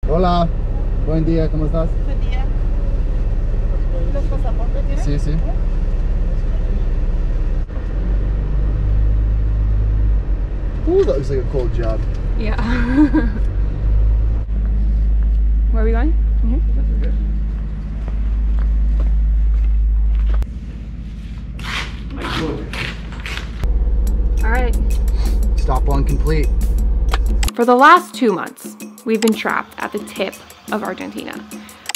Hola, buen día, ¿cómo estás? Buen día. ¿Los pasaportes tienen? Sí, sí. Ooh, that looks like a cool job. Yeah. Where are we going? Here? All right. Stop one complete. For the last 2 months, we've been trapped at the tip of Argentina,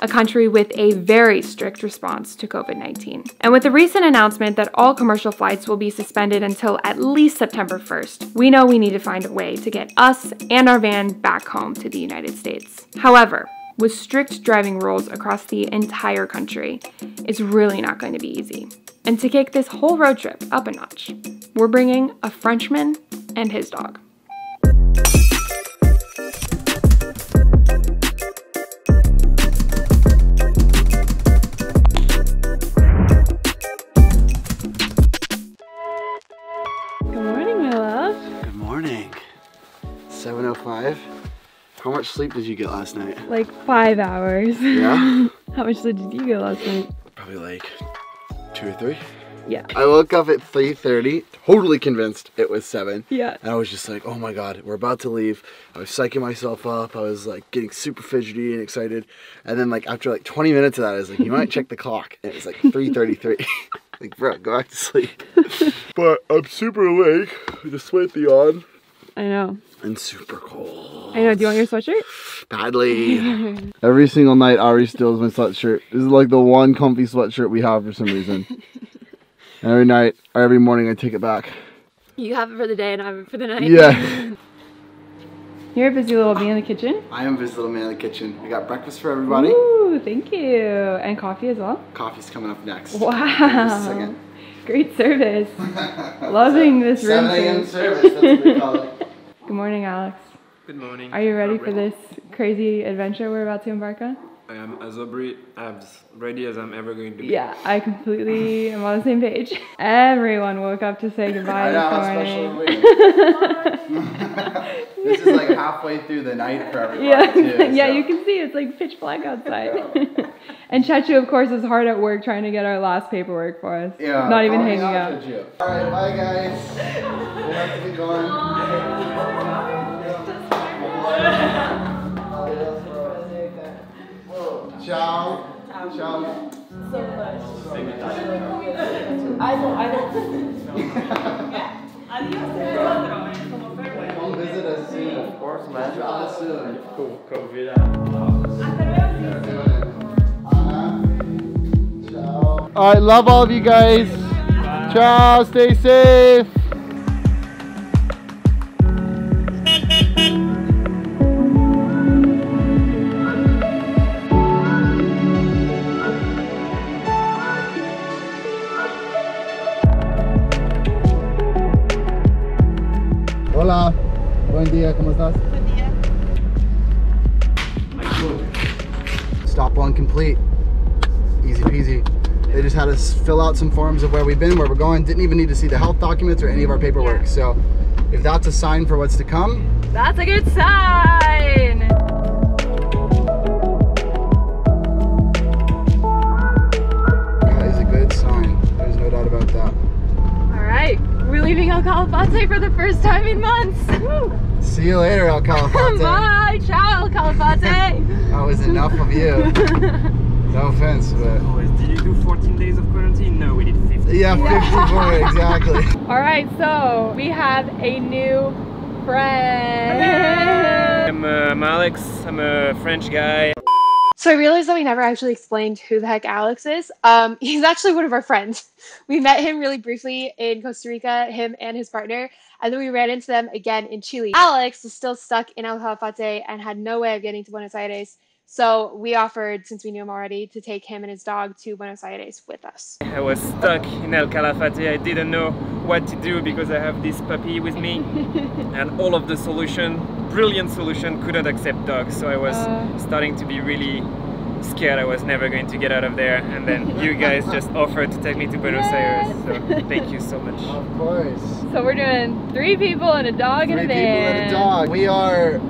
a country with a very strict response to COVID-19. And with the recent announcement that all commercial flights will be suspended until at least September 1st, we know we need to find a way to get us and our van back home to the United States. However, with strict driving rules across the entire country, it's really not going to be easy. And to kick this whole road trip up a notch, we're bringing a Frenchman and his dog. Good morning, my love. Good morning. 7:05. How much sleep did you get last night? Like 5 hours. Yeah? How much sleep did you get last night? Probably like 2 or 3. Yeah. I woke up at 3:30, totally convinced it was 7. Yeah. And I was just like, oh my God, we're about to leave. I was psyching myself up. I was like getting super fidgety and excited. And then like after like 20 minutes of that, I was like, you might check the clock. And it was like 3:33. Like, bro, go back to sleep. But I'm super awake with a sweaty on. I know. And super cold. I know. Do you want your sweatshirt? Badly. Every single night, Ari steals my sweatshirt. This is like the one comfy sweatshirt we have for some reason. And every night, or every morning, I take it back. You have it for the day and I have it for the night. Yeah. You're a busy little bee in the kitchen. I am this little man in the kitchen. We got breakfast for everybody. Ooh, thank you. And coffee as well. Coffee's coming up next. Wow. Great service. Loving this room. 7 a.m. service, that's what we call it. Good morning, Alex. Good morning. Are you ready for this crazy adventure we're about to embark on? I am as ready as I'm ever going to be. Yeah, I completely am on the same page. Everyone woke up to say goodbye this morning. This is like halfway through the night for everybody. Yeah, too, yeah, so. you can see it's like pitch black outside. And Chachu, of course, is hard at work trying to get our last paperwork for us. Yeah, not even hanging out. Alright, bye guys. We'll have to be going. Ciao. Ciao. So much. I don't. Come visit us soon. Of course, man. Travel soon. Ciao. Alright, love all of you guys. Bye. Ciao, stay safe. Hola, buen día, ¿cómo estás? Buen día. Stop one complete. Easy peasy. They just had us fill out some forms of where we've been, where we're going. Didn't even need to see the health documents or any of our paperwork. So if that's a sign for what's to come, that's a good sign. That is a good sign. There's no doubt about that. All right, we're leaving El Calafate for the first time in months. See you later, El Calafate. Bye, ciao, El Calafate. That was enough of you. No offense, but... Did you do 14 days of quarantine? No, we did 50. Yeah, 54, exactly. All right, so we have a new friend. I'm Alex, I'm a French guy. So I realized that we never actually explained who the heck Alex is. He's actually one of our friends. We met him really briefly in Costa Rica, him and his partner, and then we ran into them again in Chile. Alex was still stuck in El Calafate and had no way of getting to Buenos Aires. So we offered, since we knew him already, to take him and his dog to Buenos Aires with us. I was stuck in El Calafate. I didn't know what to do because I have this puppy with me. And all of the brilliant solution, couldn't accept dogs. So I was starting to be really scared I was never going to get out of there. And then you guys just offered to take me to Buenos Aires. So thank you so much. Of course. So we're doing 3 people and a dog and a van. 3 people and a dog. We are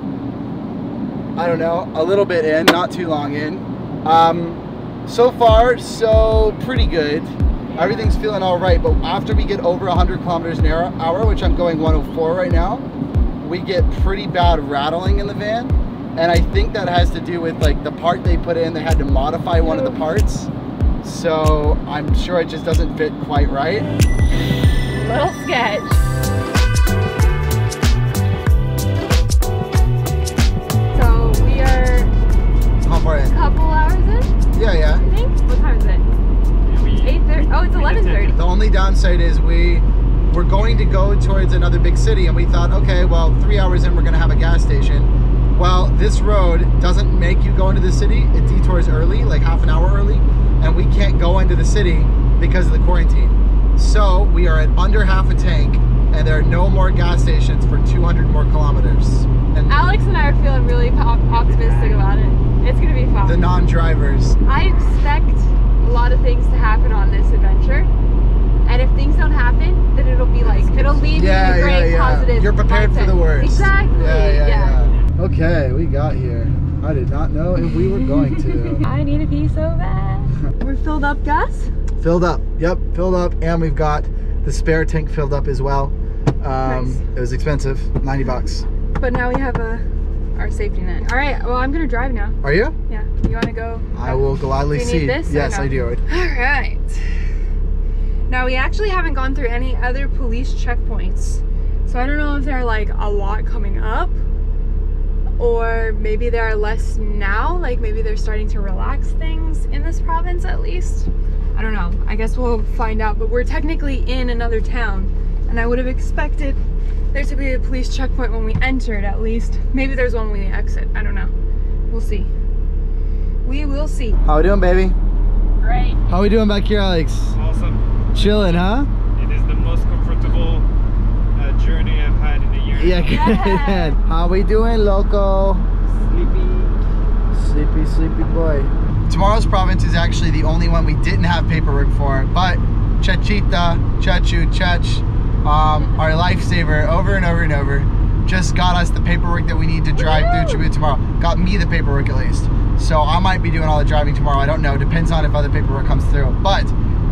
I don't know, a little bit in, not too long in. So far, so pretty good. Everything's feeling all right, but after we get over 100 kilometers an hour, which I'm going 104 right now, we get pretty bad rattling in the van. And I think that has to do with like the part they put in, they had to modify one of the parts. So I'm sure it just doesn't fit quite right. Little sketch. So we are How far in? a couple hours in, Yeah. I think. What time is it? 8:30. Oh, it's 11:30. The only downside is we're going to go towards another big city, and we thought, okay, well, 3 hours in, we're gonna have a gas station. Well, this road doesn't make you go into the city. It detours early, like half an hour early, and we can't go into the city because of the quarantine. So we are at under half a tank, and there are no more gas stations for 200 more kilometers. And Alex and I are feeling really optimistic about it. It's gonna be fun. the non-drivers. I expect a lot of things to happen on this adventure. And if things don't happen, then it'll be like, it'll leave you in a great positive You're prepared mindset. for the worst. Exactly. Yeah. Okay, we got here. I did not know if we were going to. I need a pee so bad. We're filled up, Gus? Filled up, yep, filled up. And we've got the spare tank filled up as well. Nice. It was expensive, 90 bucks. But now we have our safety net. All right, well, I'm gonna drive now. Are you? Yeah, you wanna go? I will gladly Do you see. need this or Yes, no? I do. All right. Now we actually haven't gone through any other police checkpoints. So I don't know if there are like a lot coming up, or maybe there are less now, like maybe they're starting to relax things in this province at least. I don't know, I guess we'll find out, but we're technically in another town, and I would have expected there to be a police checkpoint when we entered at least. Maybe there's one when we exit, I don't know. We'll see. We will see. How we doing, baby? Great. How we doing back here, Alex? Awesome. Chilling, huh? It is the most comfortable journey I've had in a year. Yeah, good. How we doing, loco? Sleepy boy. Tomorrow's province is actually the only one we didn't have paperwork for, but Chachita, Chach, our lifesaver over and over, just got us the paperwork that we need to drive through Chubut tomorrow. Got me the paperwork at least. So I might be doing all the driving tomorrow, I don't know, depends on if other paperwork comes through, but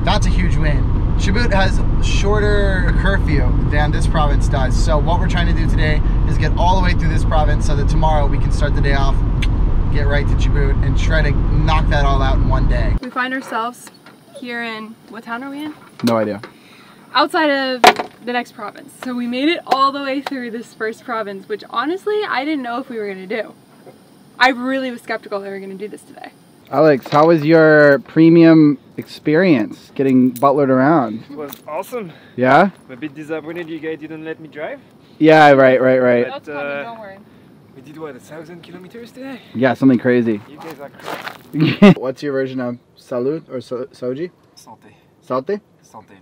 that's a huge win. Chubut has shorter curfew than this province does. So what we're trying to do today is get all the way through this province so that tomorrow we can start the day off, get right to Chubut, and try to knock that all out in one day. We find ourselves here in, what town are we in? No idea. Outside of the next province. So we made it all the way through this first province, which honestly, I didn't know if we were gonna do. I really was skeptical that we were gonna do this today. Alex, how was your premium experience getting butlered around? It was awesome. Yeah? I'm a bit disappointed you guys didn't let me drive. Yeah, right. But, That's coming, don't worry. We did what, 1,000 kilometers today? Yeah, something crazy. You guys are crazy. What's your version of salud or soji? Santé. Salte? Santé.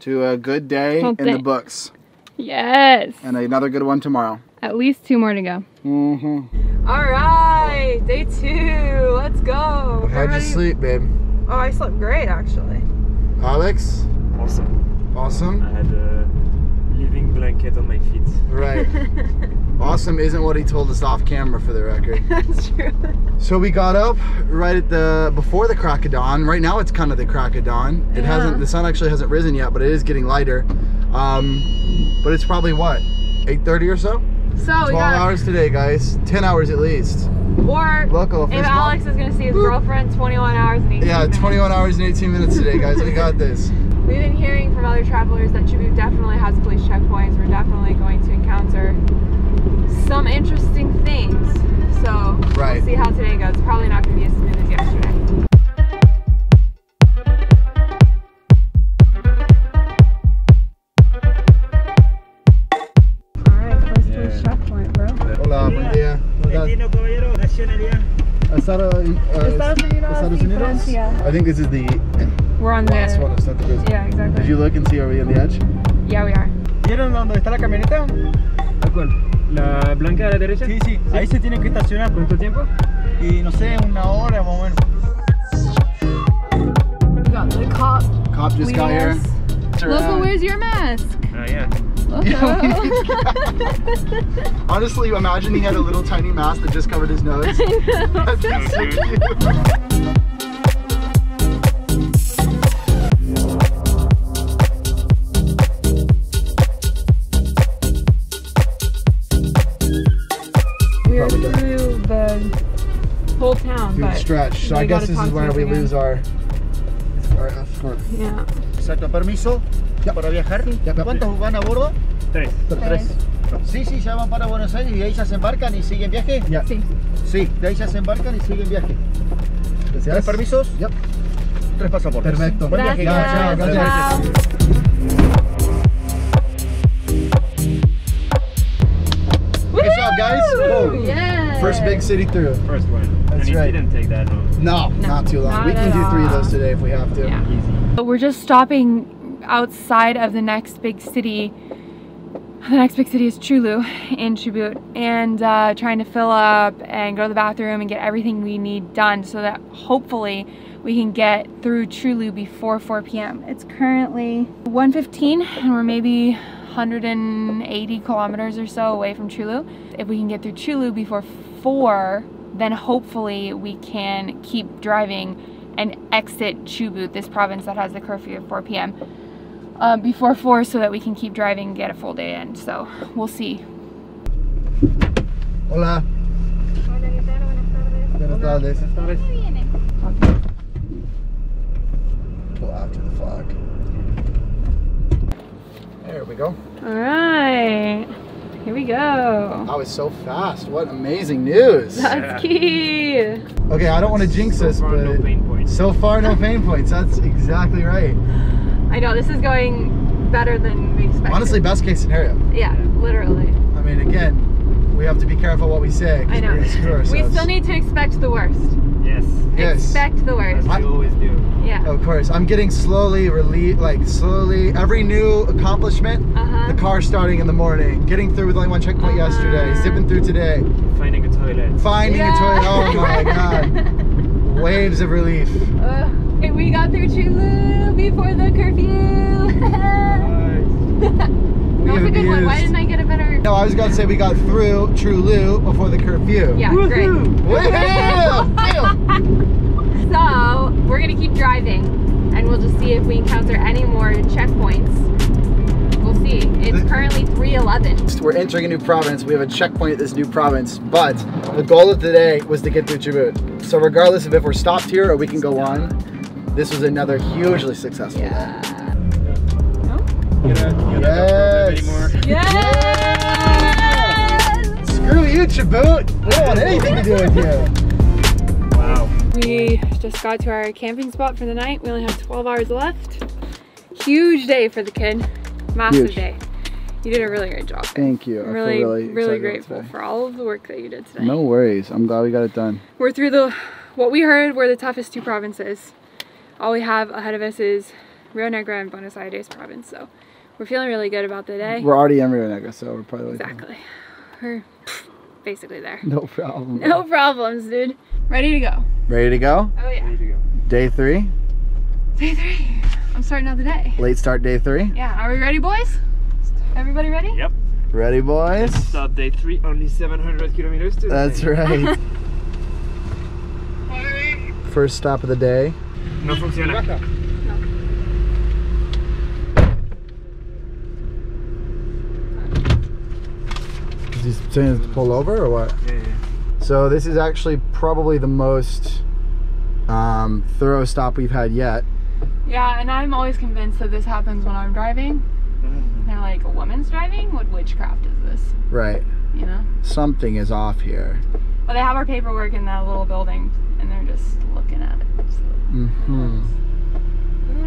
To a good day in the books. Yes. And another good one tomorrow. At least 2 more to go. Mm-hmm. All right, day 2. Let's go. How'd you sleep, babe? Oh, I slept great actually. Alex? Awesome. Awesome? I had a living blanket on my feet. Right. Awesome isn't what he told us off camera, for the record. That's true. So we got up right at before the crack of dawn. Right now it's kind of the crack of dawn. It hasn't, the sun actually hasn't risen yet, but it is getting lighter. But it's probably what, 8:30 or so? So 12 hours today, guys. 10 hours at least. Or Local if Alex is gonna see his girlfriend, 21 hours and 18 minutes. 21 hours and 18 minutes today, guys. We got this. We've been hearing from other travelers that Chubut definitely has police checkpoints. We're definitely going to encounter some interesting things. So we'll see how today goes. Probably not going to be as smooth as yesterday. Alright, close to the checkpoint, bro. Hola, buen día. Latino, caballero, nacionalidad. Estados Unidos? I think this is the We're on the last one of Santa Cruz. Yeah, exactly. Did you look and see, are we on the edge? Yeah, we are. ¿Vieron dónde está la camioneta? ¿Cuál? ¿La blanca a la derecha? Sí, sí, ahí se tiene que estacionar. ¿Cuánto tiempo? Y no sé, 1 hora más o menos. We got the cop. Cop just got here. Loco, where's your mask? Oh yeah. Honestly, imagine he had a little tiny mask that just covered his nose. That'd be so cute. We're through the whole town, Huge but stretch. So I guess this is where we lose our escort. Yeah. Exacto, permiso para viajar. ¿Cuántos van a bordo? Tres. Sí, sí, ya van para Buenos Aires y de ahí ya se embarcan y siguen viaje. Yeah. Sí. Sí, de ahí ya se embarcan y siguen viaje. Yes. ¿Tres permisos? Yep. 3 pasaportes. Perfecto. Buen viaje. Gracias. Gracias. Good job, guys. Whoa. Yeah. First big city through. First one. That's and it right. didn't take that long. No, not too long. not We can at do 3 of all. those today if we have to. Yeah. Easy. But we're just stopping outside of the next big city. The next big city is Chulu in Chubut, and trying to fill up and go to the bathroom and get everything we need done so that hopefully we can get through Chulu before 4 p.m. It's currently 1:15 and we're maybe 180 kilometers or so away from Chulu. If we can get through Chulu before 4, then hopefully we can keep driving and exit Chubut, this province that has the curfew of 4 p.m. Before 4, so that we can keep driving and get a full day in. So we'll see. Hola. Buenas tardes. Pull after the flag. There we go. All right, here we go. That was so fast. What amazing news. That's key. Okay, I don't want to jinx So this, far, but no pain points. so far no pain points. That's exactly right. I know, this is going better than we expected. Honestly, best case scenario. Yeah, literally. I mean, again, we have to be careful what we say. 'Cause I know. we're gonna screw ourselves. We still need to expect the worst. Yes. Yes. Expect the worst. As we always do. Yeah. Of course, I'm getting slowly slowly, every new accomplishment, the car starting in the morning, getting through with only 1 checkpoint yesterday, zipping through today, Finding a toilet. finding a toilet, oh my god, waves of relief. Okay, we got through Chulu before the curfew. That was a good one. Why didn't I get a better... No, I was going to say we got through Chulu before the curfew. Yeah, great. Woohoo! So, we're gonna keep driving and we'll just see if we encounter any more checkpoints. We'll see. It's currently 3:11. We're entering a new province. We have a checkpoint at this new province, but the goal of today was to get through Chubut. So regardless of if we're stopped here or we can go on, this was another hugely successful day. You're not Yes. anymore. Yes! Screw you, Chubut! We don't want anything to do with you. Wow. We just got to our camping spot for the night. We only have 12 hours left. Huge day for the kid. Massive Huge. day. You did a really great job. Thank you. I'm I feel really excited grateful today. for all of the work that you did today. No worries. I'm glad we got it done. We're through what we heard were the toughest 2 provinces. All we have ahead of us is Rio Negro and Buenos Aires province, so we're feeling really good about the day. We're already in Rio Negro, so we're probably Exactly. We're basically there. no problem. No problems, dude. Ready to go. Ready to go? Oh yeah. Ready to go. Day 3. Day 3. I'm starting out the day. Late start day 3. Yeah, are we ready, boys? Everybody ready? Yep. Ready, boys? Start day 3, only 700 kilometers today. That's right. First stop of the day. No funciona. Is he saying to pull over or what? Yeah. So this is actually probably the most thorough stop we've had yet. Yeah, and I'm always convinced that this happens when I'm driving. They're like, a woman's driving? What witchcraft is this? Right. You know? Something is off here. Well, they have our paperwork in that little building, and they're just looking at it. So who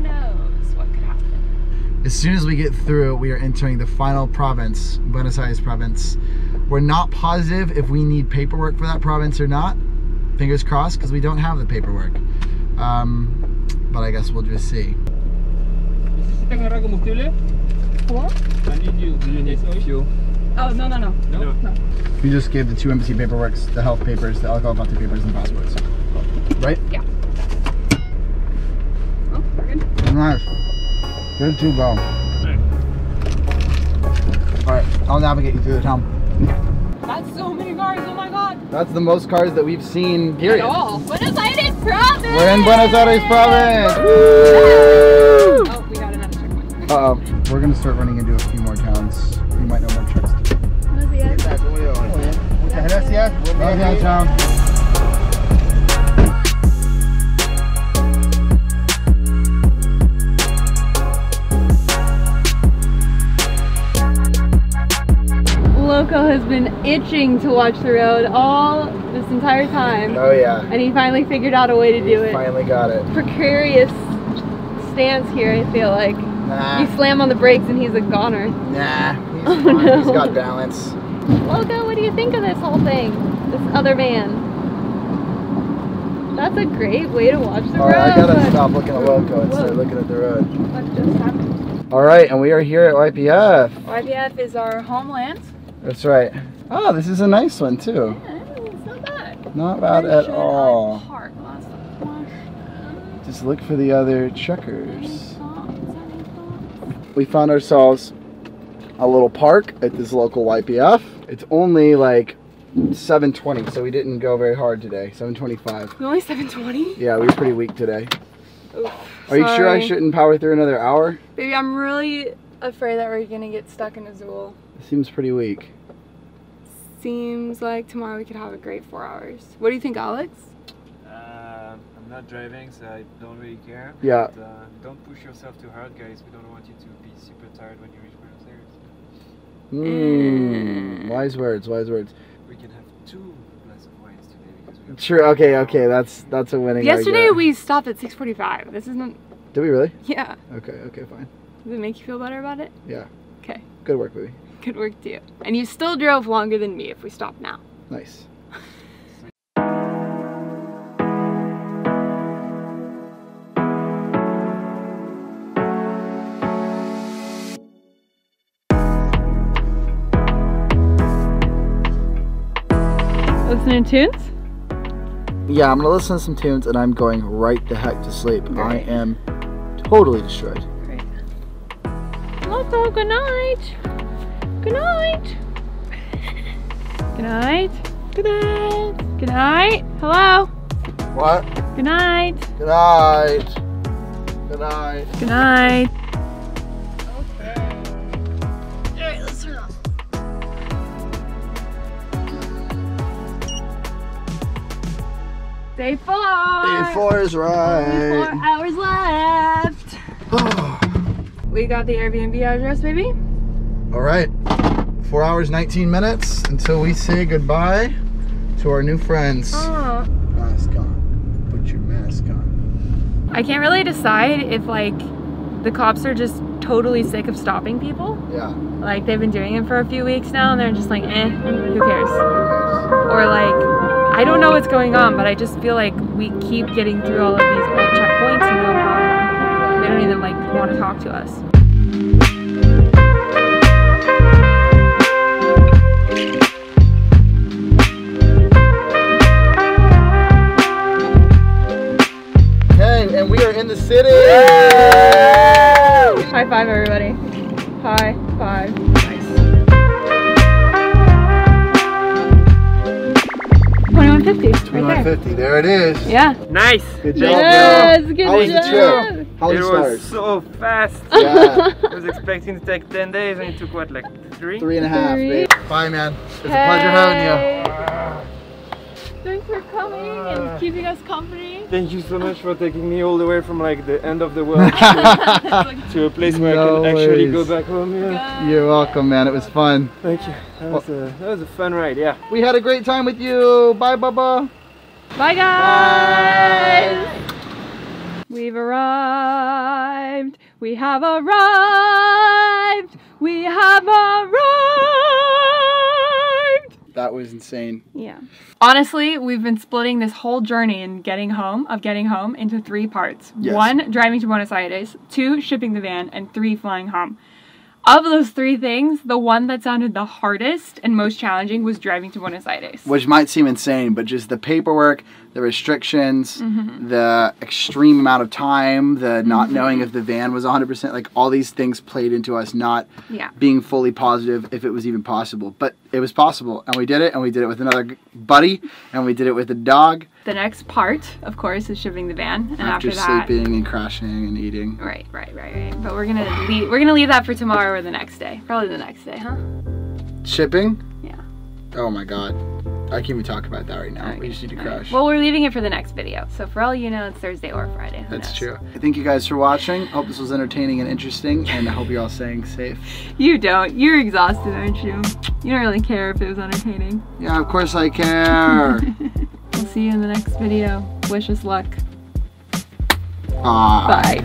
knows what could happen? As soon as we get through, we are entering the final province, Buenos Aires province. We're not positive if we need paperwork for that province or not. Fingers crossed, because we don't have the paperwork. But I guess we'll just see. ¿Necesita cargar combustible? What? I need you. Do you need fuel? Oh, no. No. We just gave the 2 embassy paperworks, the health papers, the alcohol content papers, and the passports. Right? Yeah. Oh, we're good. Nice. Good to go. I'll navigate you through the town. That's so many cars, oh my god. That's the most cars that we've seen, period. At all. Buenos Aires province! We're in Buenos Aires province! Woo! Oh, we got another checkpoint. Uh-oh. We're gonna start running into a few more towns. You might know more trucks too. Muchas gracias. Gracias, chao. Loco has been itching to watch the road all this entire time. Oh yeah. And he finally figured out a way to do it. Finally got it. Precarious stance here, I feel like. Nah. You slam on the brakes and he's a goner. Nah. He's Oh, fine. no. He's got balance. Loco, what do you think of this whole thing? This other man? That's a great way to watch the road. Alright, I gotta stop looking at Loco and start looking at the road. What just happened? Alright, and we are here at YPF. YPF is our homeland. That's right. Oh, this is a nice one too. Yeah, it's not bad. Not bad at all. Just Just look for the other truckers. We found ourselves a little park at this local YPF. It's only like 7:20, so we didn't go very hard today. 7:25. only 7:20? Yeah, we were pretty weak today. Oof, Are you sure I sorry. shouldn't power through another hour? Baby, I'm really afraid that we're gonna get stuck in Azul. It seems pretty weak. Seems like tomorrow we could have a great 4 hours. What do you think, Alex? I'm not driving, so I don't really care. Yeah. But, don't push yourself too hard, guys. We don't want you to be super tired when you reach Buenos Aires. Wise words, wise words. We can have 2 glasses of wines today because we have True, okay, that's a winning Yesterday argument. we stopped at 6:45. This isn't. Did we really? Yeah. Okay, fine. Does it make you feel better about it? Yeah. Okay. Good work, baby. Good work to you. And you still drove longer than me if we stopped now. Nice. Listening to tunes? Yeah, I'm gonna listen to some tunes and I'm going right the heck to sleep. I Great. am totally destroyed. Great. Loco, good night. Good night. Good night. Good night. Good night. Hello. What? Good night. Good night. Good night. Good night. Day 4. Day 4 is right. 4 hours left. We got the Airbnb address, baby. All right. 4 hours, 19 minutes until we say goodbye to our new friends. Mask on. Put your mask on. I can't really decide if like the cops are just totally sick of stopping people. Yeah. Like they've been doing it for a few weeks now and they're just like, eh, who cares? Or like, I don't know what's going on, but I just feel like we keep getting through all of these old checkpoints and no problem. They don't even like want to talk to us. Okay, and we are in the city! High five, everybody. High five. Nice. 2150. Right there. 2150, there it is. Yeah. Nice! Good job, Yes, bro. good How was the job. trip? How was It the was stars? so fast! Yeah. I was expecting to take 10 days and it took what, like 3? 3.5, Three. babe. Bye, man. It's a pleasure having you. Thanks for coming and keeping us company. Thank you so much for taking me all the way from like the end of the world to a place where No I can actually worries. go back home. Yeah. You're welcome, man. It was fun. Thank you. That was a fun ride, yeah. We had a great time with you. Bye, Bubba. Bye, guys. We've arrived. We have arrived. We have arrived. That was insane. Yeah. Honestly, we've been splitting this whole journey and getting home into 3 parts. Yes. 1, driving to Buenos Aires. 2, shipping the van. And 3, flying home. of those three things, the one that sounded the hardest and most challenging was driving to Buenos Aires. Which might seem insane, but just the paperwork, the restrictions, the extreme amount of time, the not knowing if the van was 100%, like all these things played into us not being fully positive if it was even possible. But it was possible, and we did it, and we did it with another buddy, and we did it with a dog. The next part, of course, is shipping the van, and after that, sleeping and crashing and eating. Right. But we're gonna leave that for tomorrow or the next day. Probably the next day, huh? Shipping? Yeah. Oh my god. I can't even talk about that right now. Okay. We just need to crash. Well, we're leaving it for the next video. So for all you know, it's Thursday or Friday. Who That's knows? true. Thank you guys for watching. Hope this was entertaining and interesting, and I hope you're all staying safe. You don't. You're exhausted, aren't you? You don't really care if it was entertaining. Yeah, of course I care. We'll see you in the next video. Wish us luck. Bye.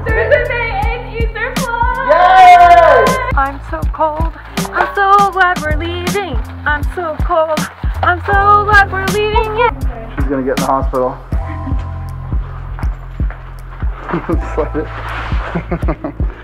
Thursday is Easter vlog! Yay! I'm so cold. I'm so glad we're leaving. I'm so cold. I'm so glad we're leaving. Yeah. She's gonna get in the hospital. Sweat it.